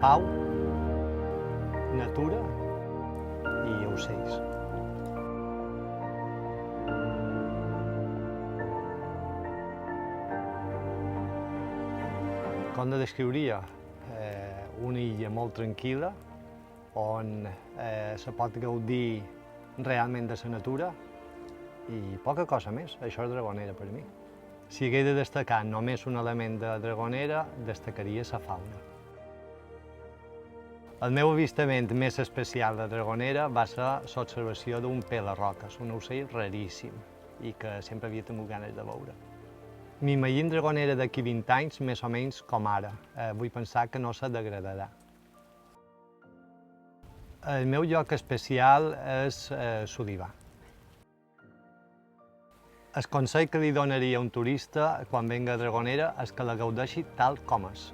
pau, natura i ocells. Com la descriuria? Una illa molt tranquil·la, on se pot gaudir realment de la natura i poca cosa més. Això és Dragonera per mi. Si hagués de destacar només un element de Dragonera, destacaria la fauna. El meu avistament més especial de Dragonera va ser l'observació d'un pelarroques, un ocell raríssim i que sempre havia tingut ganes de veure. M'imagino Dragonera d'aquí 20 anys més o menys com ara. Vull pensar que no se degradarà. El meu lloc especial és Solivà. El consell que li donaria a un turista quan venga a Dragonera és que la gaudeixi tal com és.